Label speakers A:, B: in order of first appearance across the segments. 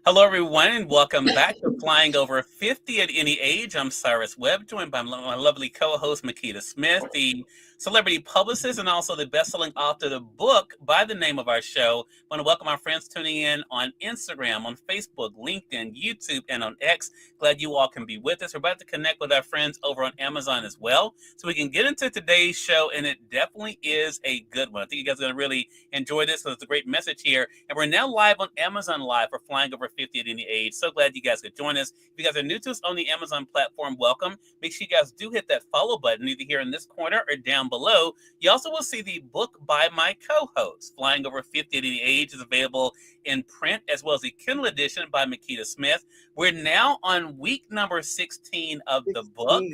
A: Hello, everyone, and welcome back to Flying Over 50 at Any Age. I'm Cyrus Webb, joined by my lovely co-host, Makeda Smith, the celebrity publicist and also the best-selling author of the book by the name of our show. I want to welcome our friends tuning in on Instagram, on Facebook, LinkedIn, YouTube, and on X. Glad you all can be with us. We're about to connect with our friends over on Amazon as well, so we can get into today's show, and it definitely is a good one. I think you guys are going to really enjoy this, because it's a great message here. And we're now live on Amazon Live for Flying Over 50 at Any Age. So glad you guys could join us. If you guys are new to us on the Amazon platform, welcome. Make sure you guys do hit that follow button either here in this corner or down below. You also will see the book by my co-host. Flying Over 50 at Any Age is available in print as well as the Kindle edition by Makeda Smith. We're now on week number 16 of the book.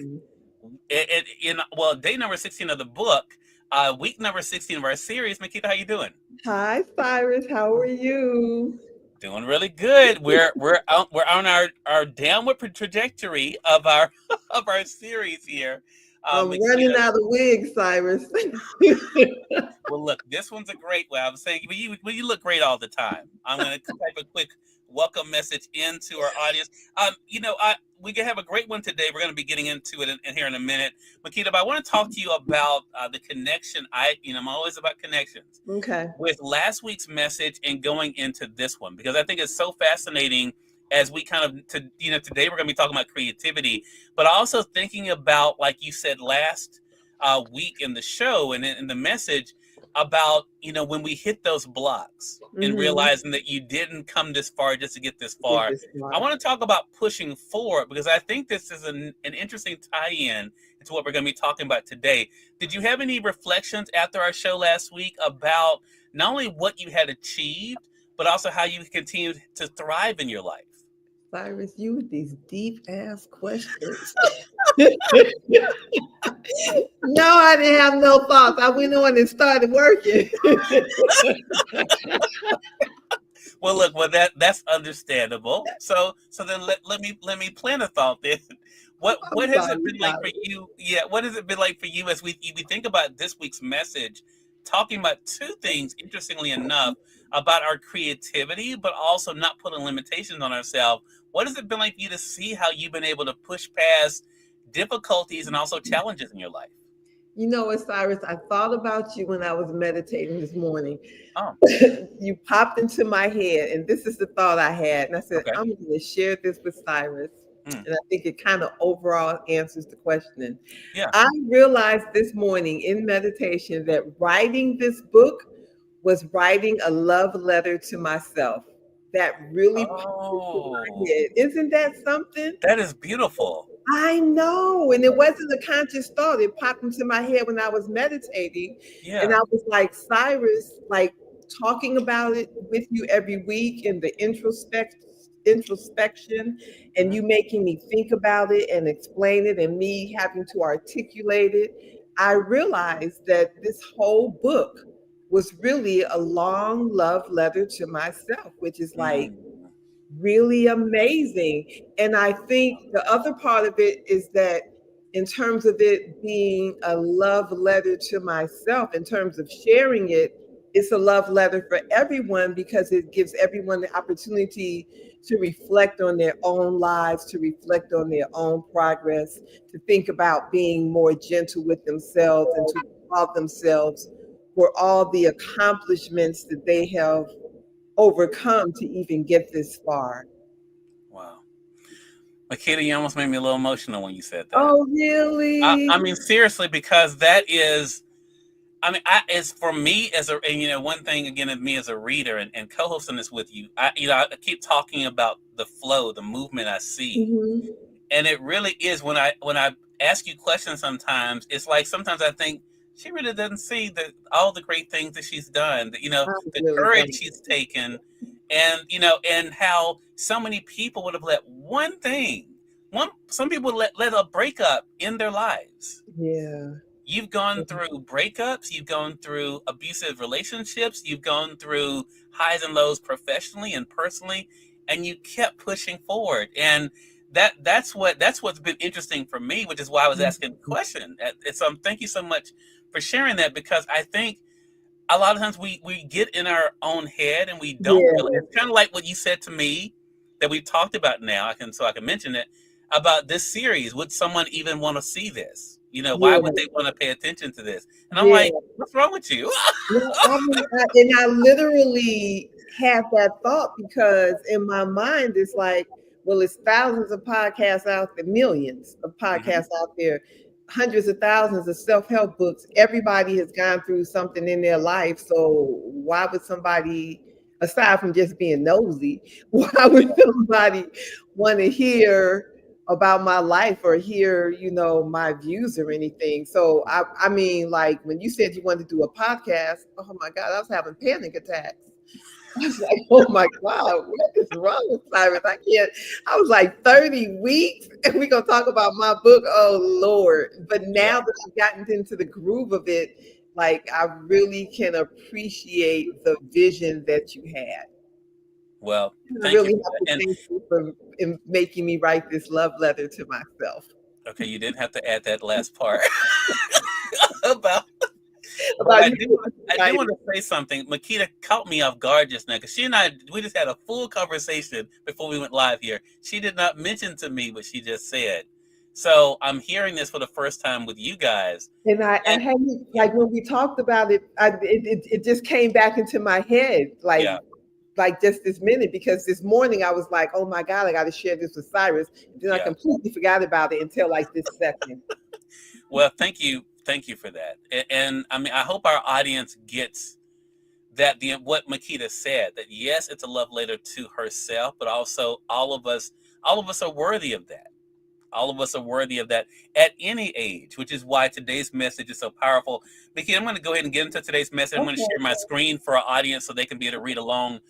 A: Day number 16 of the book. Week number 16 of our series. Makeda, how you doing?
B: Hi, Cyrus. How are you?
A: Doing really good. We're on our downward trajectory of our of our series here.
B: I'm running out of wigs, Cyrus.
A: Well, look, this one's a great one. I was saying, you look great all the time. I'm going to type a quick welcome message into our audience. We can have a great one today. We're going to be getting into it in here in a minute. Makeda, but I want to talk to you about the connection. I'm always about connections.
B: Okay.
A: With last week's message and going into this one, because I think it's so fascinating as we today we're going to be talking about creativity, but also thinking about, like you said last week in the show and in the message, about when we hit those blocks and realizing that you didn't come this far just to get this far. I want to talk about pushing forward, because I think this is an interesting tie-in into what we're going to be talking about today. Did you have any reflections after our show last week about not only what you had achieved, but also how you continue to thrive in your life?
B: Cyrus, you with these deep ass questions. No, I didn't have no thoughts. I went on and started working.
A: Well, that's understandable. So then let me plant a thought then. What has it been like for you? Yeah, what has it been like for you as we think about this week's message, talking about two things, interestingly enough, about our creativity, but also not putting limitations on ourselves. What has it been like for you to see how you've been able to push past difficulties and also challenges in your life?
B: You know what, Cyrus? I thought about you when I was meditating this morning.
A: Oh.
B: You popped into my head, and this is the thought I had. And I said,
A: Okay.
B: I'm going to share this with Cyrus. And I think it kind of overall answers the question.
A: Yeah.
B: I realized this morning in meditation that writing this book was writing a love letter to myself. That really popped into my head. Isn't that something?
A: That is beautiful.
B: I know. And it wasn't a conscious thought. It popped into my head when I was meditating.
A: Yeah.
B: And I was like, Cyrus, like talking about it with you every week in the introspection and you making me think about it and explain it and me having to articulate it. I realized that this whole book was really a long love letter to myself, which is like really amazing. And I think the other part of it is that in terms of it being a love letter to myself, in terms of sharing it, it's a love letter for everyone because it gives everyone the opportunity to reflect on their own lives, to reflect on their own progress, to think about being more gentle with themselves and to applaud themselves for all the accomplishments that they have overcome to even get this far.
A: Wow. Makeda, you almost made me a little emotional when you said that.
B: Oh, really?
A: I mean, seriously, because that is, as for me one thing again of me as a reader and co-hosting this with you, I keep talking about the flow, the movement I see, and it really is when I ask you questions. Sometimes it's like sometimes I think she really doesn't see all the great things that she's done, the courage she's taken, and how so many people would have let some people let a breakup in their lives.
B: Yeah.
A: You've gone through breakups, you've gone through abusive relationships, you've gone through highs and lows professionally and personally, and you kept pushing forward. And that's what's been interesting for me, which is why I was asking the question. So thank you so much for sharing that, because I think a lot of times we get in our own head and we don't really. It's kind of like what you said to me that we talked about now, I can mention it, about this series. Would someone even want to see this? Why
B: Yeah,
A: would they want to pay attention to this? And I'm like,
B: yeah.
A: what's wrong with you?
B: Well, and I literally had that thought because in my mind it's like, well, it's thousands of podcasts out there, millions of
A: Mhm.
B: podcasts out there, hundreds of thousands of self-help books. Everybody has gone through something in their life, so why would somebody, aside from just being nosy, why would somebody want to hear about my life or hear, my views or anything? So I mean, like when you said you wanted to do a podcast, oh my God, I was having panic attacks. I was like, oh my God, what is wrong with Cyrus? I can't. I was like 30 weeks and we're going to talk about my book. Oh Lord. But
A: Yeah.
B: now that I've gotten into the groove of it, like I really can appreciate the vision that you had.
A: Well,
B: And I
A: thank you
B: really
A: for
B: have
A: that.
B: to
A: And
B: thank you for making me write this love letter to myself
A: okay, you didn't have to add that last part about. But
B: about
A: I
B: you
A: do, I do
B: writing.
A: want to say something. Makita caught me off guard just now because she and I, we just had a full conversation before we went live here. She did not mention to me what she just said. So I'm hearing this for the first time with you guys.
B: And I
A: And
B: hadn't,
A: yeah,
B: like when we talked about it, it just came back into my head,
A: yeah,
B: like just this minute, because this morning I was like, oh my God, I got to share this with Cyrus. And then I
A: yeah.
B: completely forgot about it until like this second.
A: Well, thank you for that. And I mean, I hope our audience gets that the what Makita said. That yes, it's a love letter to herself, but also all of us are worthy of that. All of us are worthy of that at any age, which is why today's message is so powerful. Mickey, I'm going to go ahead and get into today's message. I'm going to
B: Okay.
A: share my screen for our audience so they can be able to read along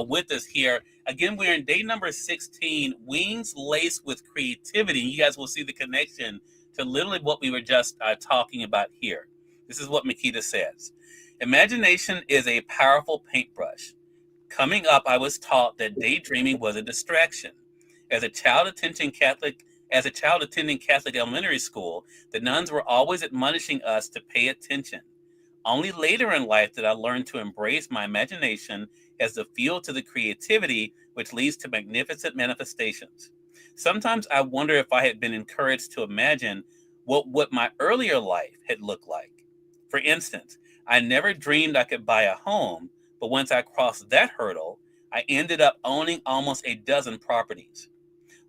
A: with us here. Again, we're in day number 16, Wings Laced with Creativity. You guys will see the connection to literally what we were just talking about here. This is what Makita says. Imagination is a powerful paintbrush. Coming up, I was taught that daydreaming was a distraction. As a child attending Catholic as a child attending Catholic elementary school, the nuns were always admonishing us to pay attention. Only later in life did I learn to embrace my imagination as the fuel to the creativity which leads to magnificent manifestations. Sometimes I wonder if I had been encouraged to imagine what my earlier life had looked like. For instance, I never dreamed I could buy a home, but once I crossed that hurdle, I ended up owning almost a dozen properties.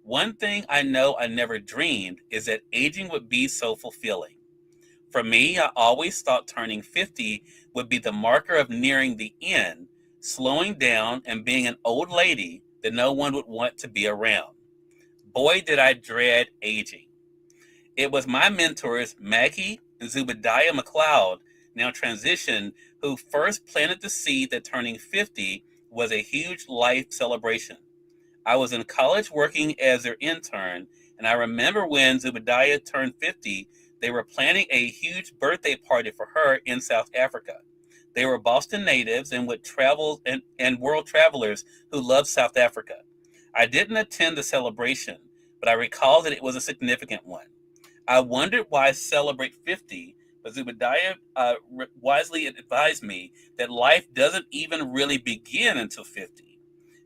A: One thing I know I never dreamed is that aging would be so fulfilling. For me, I always thought turning 50 would be the marker of nearing the end, slowing down, and being an old lady that no one would want to be around. Boy, did I dread aging. It was my mentors, Maggie and Zubadiah McLeod, now transitioned, who first planted the seed that turning 50 was a huge life celebration. I was in college working as their intern, and I remember when Zubadiah turned 50, they were planning a huge birthday party for her in South Africa. They were Boston natives and would travel and world travelers who loved South Africa. I didn't attend the celebration, but I recall that it was a significant one. I wondered why celebrate 50, but Zubadiah wisely advised me that life doesn't even really begin until 50.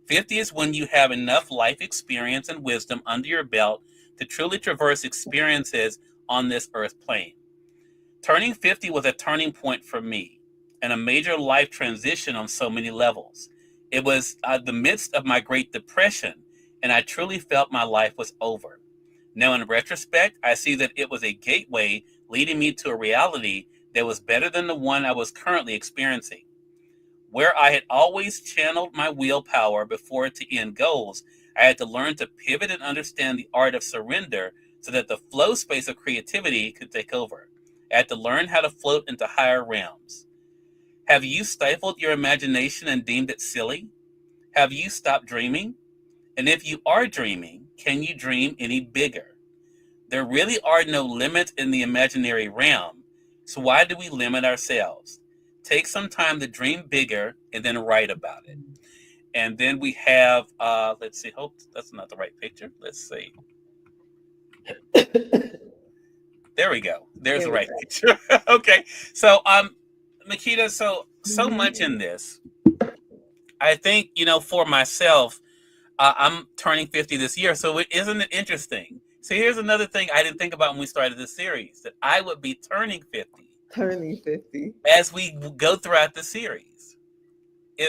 A: 50 is when you have enough life experience and wisdom under your belt to truly traverse experiences on this earth plane. Turning 50 was a turning point for me and a major life transition on so many levels. It was the midst of my Great Depression, and I truly felt my life was over. Now, in retrospect, I see that it was a gateway leading me to a reality that was better than the one I was currently experiencing. Where I had always channeled my willpower before to end goals, I had to learn to pivot and understand the art of surrender so that the flow space of creativity could take over. I had to learn how to float into higher realms. Have you stifled your imagination and deemed it silly? Have you stopped dreaming? And if you are dreaming, can you dream any bigger? There really are no limits in the imaginary realm, so why do we limit ourselves? Take some time to dream bigger and then write about it. And then we have, let's see, hope that's not the right picture. Let's see. There we go. There's
B: There
A: the
B: we
A: right
B: go.
A: picture. Okay. So, Makita, so
B: Mhm.
A: much in this. I think, for myself, I'm turning 50 this year, so isn't it interesting? So here's another thing I didn't think about when we started this series, that I would be turning 50
B: Turning 50.
A: as we go throughout the series.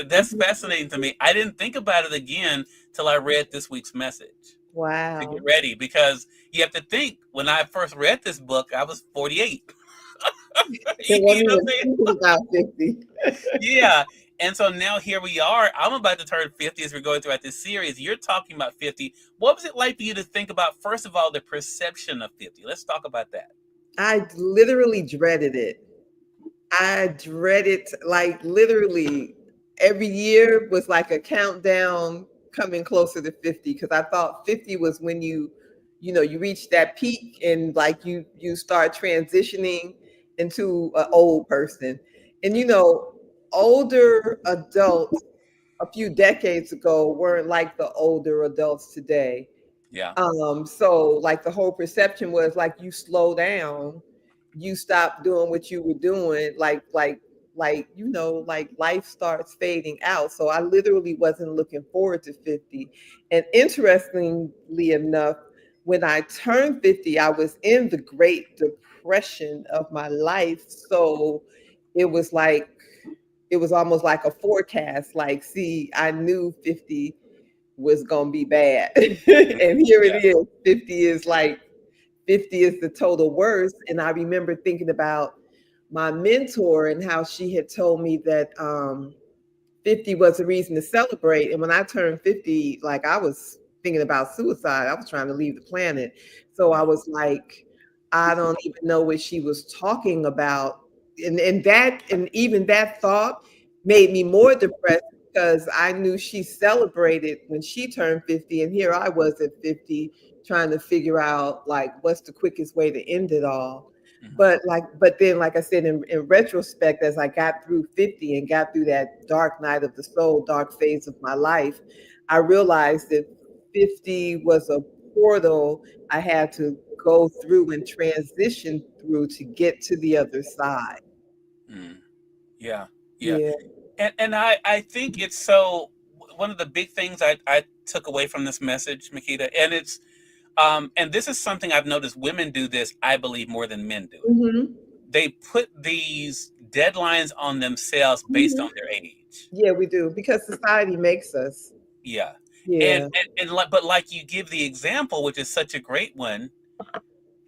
A: That's fascinating to me. I didn't think about it again till I read this week's message to get
B: Wow.
A: ready, because you have to think, when I first read this book, I was 48.
B: They
A: You
B: weren't
A: know what
B: even
A: I'm saying?
B: thinking about 50.
A: Yeah. And so now here we are. I'm about to turn 50 as we're going throughout this series. You're talking about 50. What was it like for you to think about, first of all, the perception of 50? Let's talk about that.
B: I literally dreaded it. I dreaded, like, literally every year was like a countdown coming closer to 50, because I thought 50 was when you reach that peak, and like you start transitioning into an old person. And older adults a few decades ago weren't like the older adults today.
A: Yeah.
B: So like the whole perception was like you slow down, you stop doing what you were doing, like life starts fading out. So I literally wasn't looking forward to 50. And interestingly enough, when I turned 50, I was in the Great Depression of my life. So it was like it was almost like a forecast. Like, see, I knew 50 was gonna be bad. And here it
A: Yeah.
B: is. 50 is like 50 is the total worst. And I remember thinking about my mentor and how she had told me that 50 was a reason to celebrate. And when I turned 50, like I was thinking about suicide. I was trying to leave the planet. So I
A: Wow.
B: was like, I don't even know what she was talking about. And even that thought made me more depressed, because I knew she celebrated when she turned 50. And here I was at 50 trying to figure out like what's the quickest way to end it all.
A: Hmm.
B: But then, like I said, in retrospect, as I got through 50 and got through that dark night of the soul, dark phase of my life, I realized that 50 was a portal I had to go through and transition through to get to the other side.
A: Mm. Yeah. Yeah.
B: Yeah.
A: And I think it's so, one of the big things I took away from this message, Makita, and and this is something I've noticed women do this, I believe, more than men do it.
B: Hmm.
A: They put these deadlines on themselves based
B: Hmm.
A: on their age.
B: Yeah, we do, because society makes us.
A: Yeah.
B: Yeah.
A: But like you give the example, which is such a great one.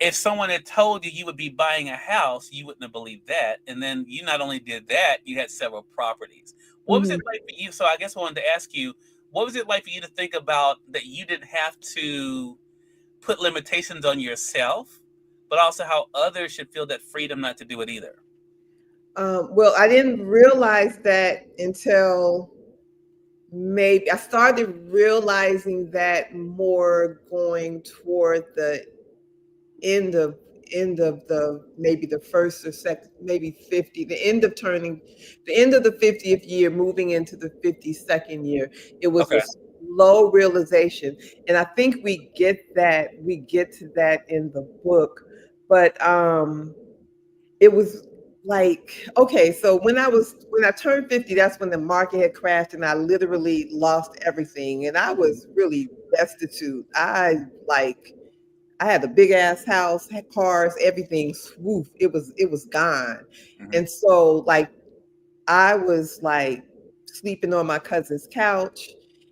A: If someone had told you you would be buying a house, you wouldn't have believed that. And then you not only did that, you had several properties. What was it
B: Hmm.
A: like for you? So I guess I wanted to ask you, what was it like for you to think about that you didn't have to put limitations on yourself, but also how others should feel that freedom not to do it either?
B: Well, I didn't realize that until maybe I started realizing that more going toward the end of end of the maybe the first or second, maybe 50, the end of the 50th year, moving into the 52nd year. It was a
A: Okay.
B: slow realization. And I think we get to that in the book. But it was like, okay, so when I turned 50, that's when the market had crashed and I literally lost everything. And I was really destitute. I had a big ass house, had cars, everything, swoof, it was gone.
A: Hmm.
B: And so like I was like sleeping on my cousin's couch.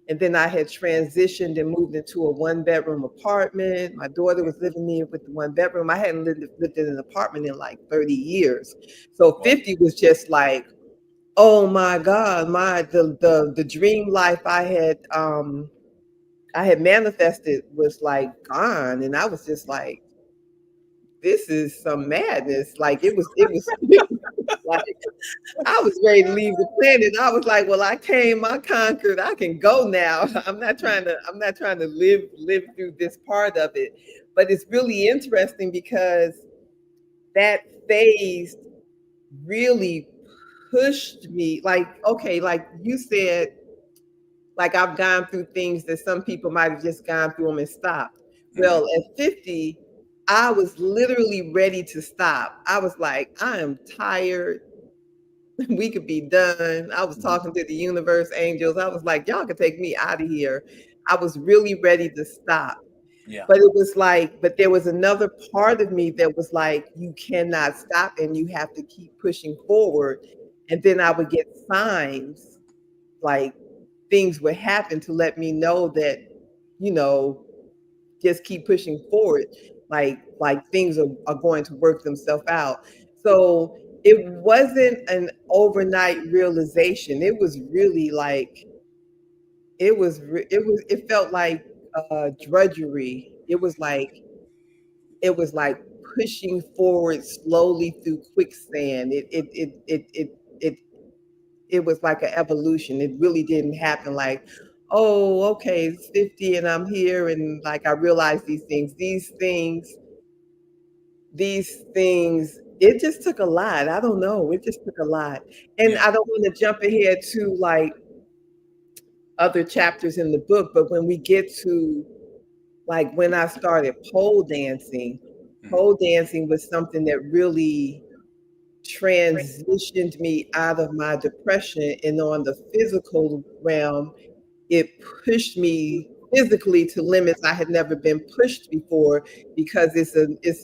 B: And then I had transitioned and moved into a one-bedroom apartment. My daughter was living there with the one bedroom. I hadn't lived in an apartment in like 30 years. So
A: Well,
B: 50 was just like, oh my God, the dream life I had manifested was like gone. And I was just like, this is some madness. Like it was like I was ready to leave the planet. I was like, well, I came, I conquered, I can go now. I'm not trying to live through this part of it. But it's really interesting because that phase really pushed me. Like, okay, like you said, like I've gone through things that some people might have just gone through them and stopped.
A: hmm
B: Well, at 50, I was literally ready to stop. I was like, I am tired. We could be done. I was
A: hmm
B: talking to the universe angels. I was like, y'all can take me out of here. I was really ready to stop.
A: Yeah.
B: But it was like, but there was another part of me that was like, you cannot stop and you have to keep pushing forward. And then I would get signs, like things would happen to let me know that, you know, just keep pushing forward. Like things are going to work themselves out. So it wasn't an overnight realization. It was really like it felt like drudgery. It was like pushing forward slowly through quicksand. It was like an evolution. It really didn't happen like, oh, okay, it's 50 and I'm here and like I realized these things. These things, it just took a lot. I don't know. It just took a lot. And
A: Yeah.
B: I don't want to jump ahead to like other chapters in the book, but when we get to like when I started
A: Mhm.
B: pole dancing was something that really transitioned me out of my depression. And on the physical realm, it pushed me physically to limits I had never been pushed before, because it's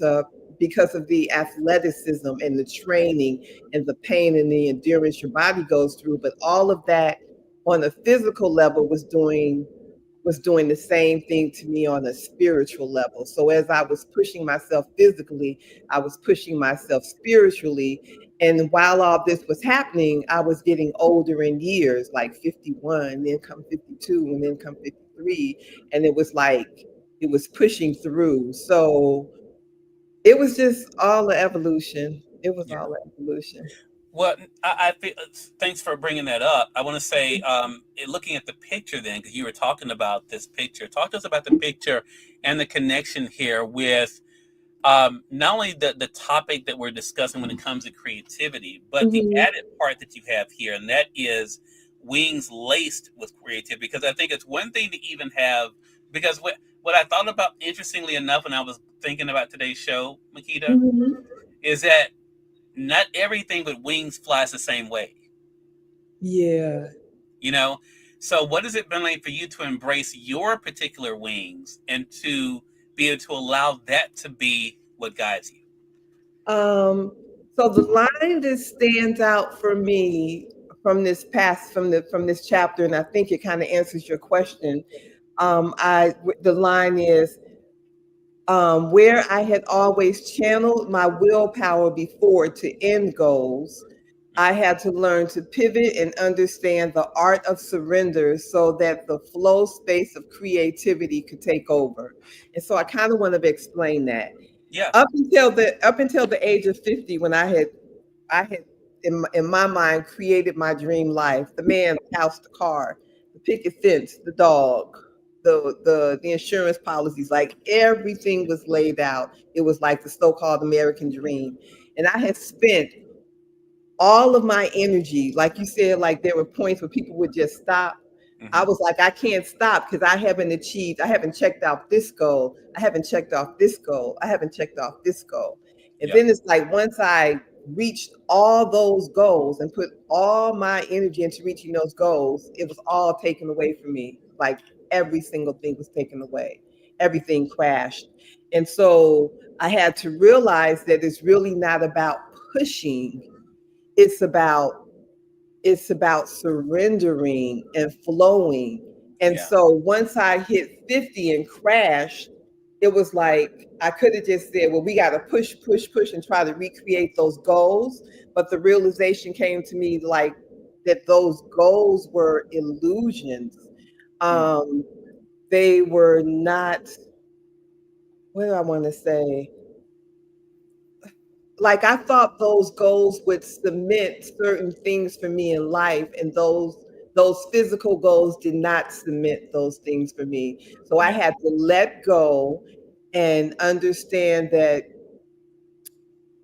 B: a because of the athleticism and the training and the pain and the endurance your body goes through. But all of that on a physical level was doing the same thing to me on a spiritual level. So as I was pushing myself physically, I was pushing myself spiritually. And while all this was happening, I was getting older in years, like 51, then come 52, and then come 53. And it was like, it was pushing through. So it was just all the evolution. It was
A: Yeah.
B: all the evolution.
A: Well, I feel, thanks for bringing that up. I want to say, looking at the picture then, because you were talking about this picture, talk to us about the picture and the connection here with not only the topic that we're discussing when it comes to creativity, but the
B: Mhm.
A: added part that you have here, and that is wings laced with creativity. Because I think it's one thing to even have, because what I thought about, interestingly enough, when I was thinking about today's show, Makita,
B: Mhm.
A: is that not everything with wings flies the same way,
B: Yeah.
A: you know? So, what has it been like for you to embrace your particular wings and to be able to allow that to be what guides you?
B: Um, so the line that stands out for me from this chapter, and I think it kind of answers your question. The line is, where I had always channeled my willpower before to end goals, I had to learn to pivot and understand the art of surrender so that the flow space of creativity could take over. And so I kind of want to explain that.
A: Yeah.
B: Up until the age of 50, when I had in my mind created my dream life, the man, the house, the car, the picket fence, the dog, the insurance policies, like everything was laid out. It was like the so-called American dream. And I had spent all of my energy, like you said, like there were points where people would just stop. I
A: Hmm.
B: was like, I can't stop because I haven't checked off this goal. I haven't checked off this goal. I haven't checked off this goal. And
A: Yeah.
B: then it's like once I reached all those goals and put all my energy into reaching those goals, it was all taken away from me. Like every single thing was taken away. Everything crashed. And so I had to realize that it's really not about pushing. It's about it's about surrendering and flowing. And
A: Yeah.
B: so once I hit 50 and crashed, it was like I could have just said, well, we got to push, push, push and try to recreate those goals. But the realization came to me like that those goals were illusions.
A: Mm.
B: Um, they were not, what do I want to say? Like I thought those goals would cement certain things for me in life, and those physical goals did not cement those things for me. So I
A: Yeah.
B: had to let go and understand that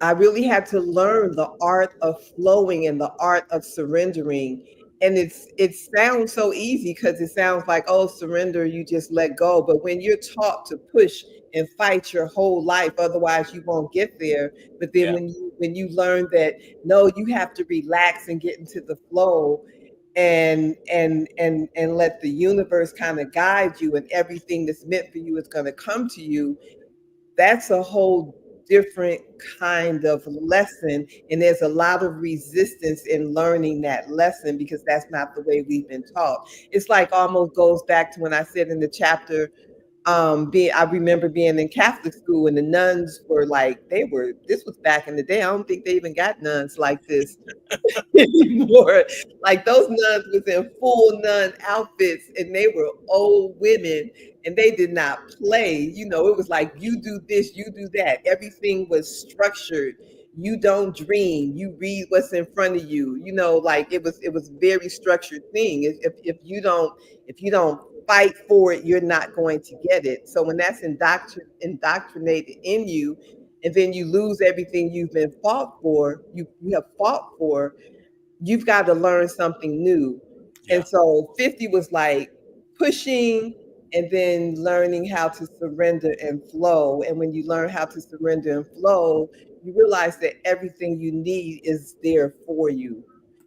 B: I really had to learn the art of flowing and the art of surrendering. And it sounds so easy because it sounds like, oh, surrender, you just let go. But when you're taught to push and fight your whole life, otherwise you won't get there. But then
A: Yeah.
B: when you learn that no, you have to relax and get into the flow, and let the universe kind of guide you, and everything that's meant for you is going to come to you. That's a whole different kind of lesson, and there's a lot of resistance in learning that lesson because that's not the way we've been taught. It's like almost goes back to when I said in the chapter, being I remember being in Catholic school, and the nuns were like, they were, this was back in the day, I don't think they even got nuns like this anymore. Like those nuns was in full nun outfits, and they were old women, and they did not play. You know, it was like, you do this, you do that. Everything was structured. You don't dream. You read what's in front of you. You know, like it was very structured thing. If you don't fight for it, you're not going to get it. So when that's indoctrinated in you, and then you lose everything you've been fought for, you have fought for, you've got to learn something new.
A: Yeah.
B: And so 50 was like pushing and then learning how to surrender and flow. And when you learn how to surrender and flow, you realize that everything you need is there for you.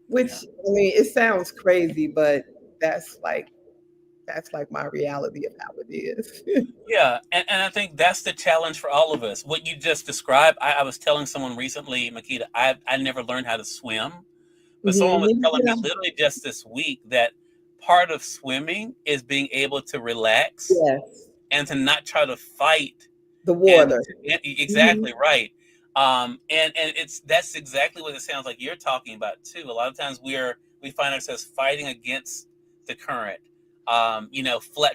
B: Which,
A: Yeah.
B: I mean, it sounds crazy, but that's like that's like my reality of how it is.
A: Yeah, and I think that's the challenge for all of us. What you just described, I was telling someone recently, Makeda, I never learned how to swim, but someone was telling me
B: Yeah.
A: literally just this week that part of swimming is being able to relax
B: Yes.
A: and to not try to fight.
B: The
A: And
B: water. Mhm.
A: exactly right. And it's that's exactly what it sounds like you're talking about too. A lot of times we find ourselves fighting against the current.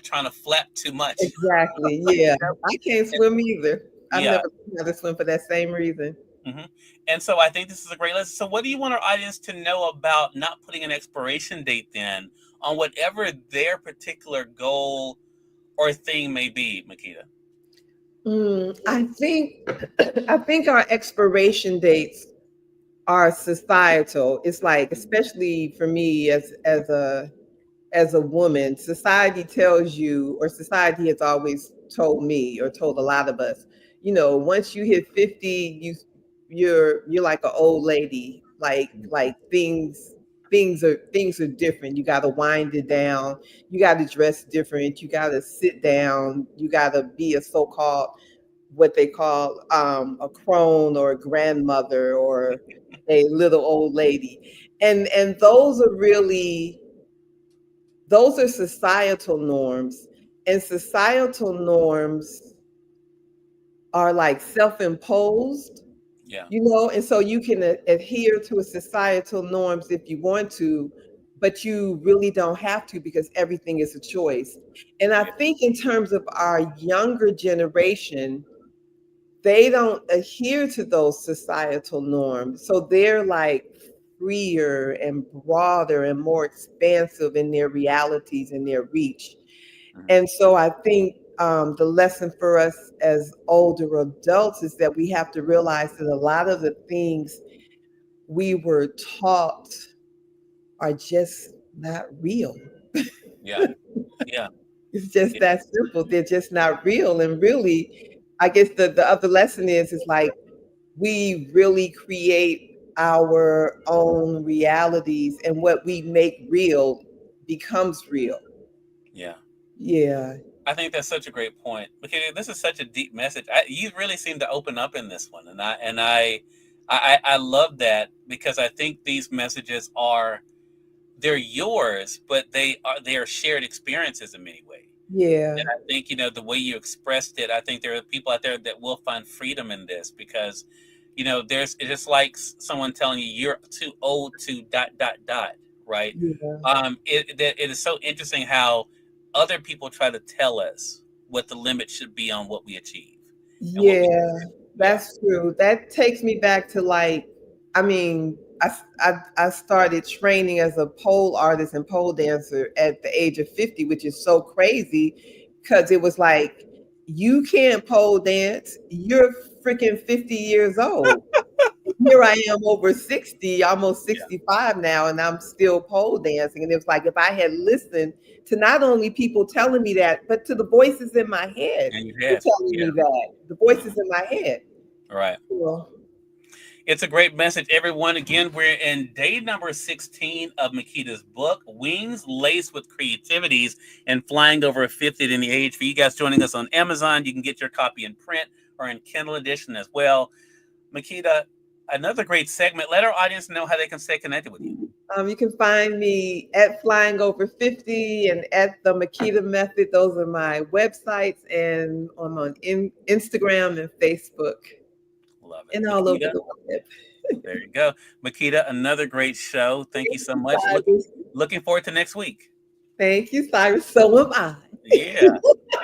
A: Trying to flap too much.
B: Exactly. Yeah.
A: You know?
B: I can't
A: And,
B: swim either. I've
A: yeah.
B: never learned how to swim for that same reason.
A: hmm And so I think this is a great lesson. So, what do you want our audience to know about not putting an expiration date then on whatever their particular goal or thing may be, Makeda?
B: I think I think our expiration dates are societal. It's like, especially for me as a woman, society tells you, or society has always told me, or told a lot of us, once you hit 50, you're like an old lady. Like things are different. You got to wind it down. You got to dress different. You got to sit down. You got to be a so-called, what they call, a crone or a grandmother or a little old lady. And those are societal norms, and societal norms are like self-imposed,
A: Yeah,
B: and so you can adhere to a societal norms if you want to, but you really don't have to, because everything is a choice. And I
A: yeah,
B: think in terms of our younger generation, they don't adhere to those societal norms. So they're like freer and broader and more expansive in their realities and their reach.
A: mhm,
B: And so I think, the lesson for us as older adults is that we have to realize that a lot of the things we were taught are just not real.
A: yeah, yeah,
B: It's just
A: yeah,
B: that simple. They're just not real. And really, I guess the other lesson is like, we really create our own realities, and what we make real becomes real.
A: yeah.
B: Yeah.
A: I think that's such a great point. Okay, this is such a deep message. You really seem to open up in this one, and I love that because I think these messages they're yours, but they are shared experiences in many ways.
B: Yeah.
A: And I think the way you expressed it. I think there are people out there that will find freedom in this because there's it's just like someone telling you you're too old to dot dot dot, right?
B: Yeah.
A: It is so interesting how other people try to tell us what the limit should be on what we achieve and what we can
B: Yeah,
A: do. Yeah,
B: that's true. That takes me back to, like, I mean, I started training as a pole artist and pole dancer at the age of 50, which is so crazy because it was like, you can't pole dance. You're freaking 50 years old. Here I am, over 60, almost
A: yeah,
B: 65 now, and I'm still pole dancing. And it was like, if I had listened to not only people telling me that, but to the voices in my head
A: and you
B: were
A: have,
B: telling
A: yeah,
B: me that, the
A: mhm,
B: voices in my head.
A: right.
B: Well,
A: It's a great message, everyone. Again, we're in day number 16 of Makeda's book, Wings Laced with Creativities and Flying Over 50 at Any Age. For you guys joining us on Amazon, you can get your copy in print or in Kindle edition as well. Makeda, another great segment. Let our audience know how they can stay connected with you.
B: You can find me at Flying Over 50 and at the Makeda Method. Those are my websites, and I'm on Instagram and Facebook
A: Love it.
B: and all over
A: Makeda,
B: the web.
A: there you go. Makeda, another great show. Thank you so much.
B: Cyrus.
A: Looking forward to next week.
B: Thank you, Cyrus. So am I.
A: Yeah.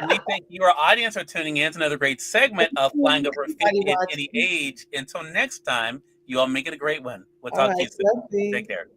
A: And we thank you, our audience, for tuning in to another great segment of Flying Over
B: Everybody
A: 50 at Any
B: watching.
A: Age. Until next time, you all make it a great one. We'll
B: All
A: talk to
B: right,
A: you soon. Take
B: blessings.
A: care.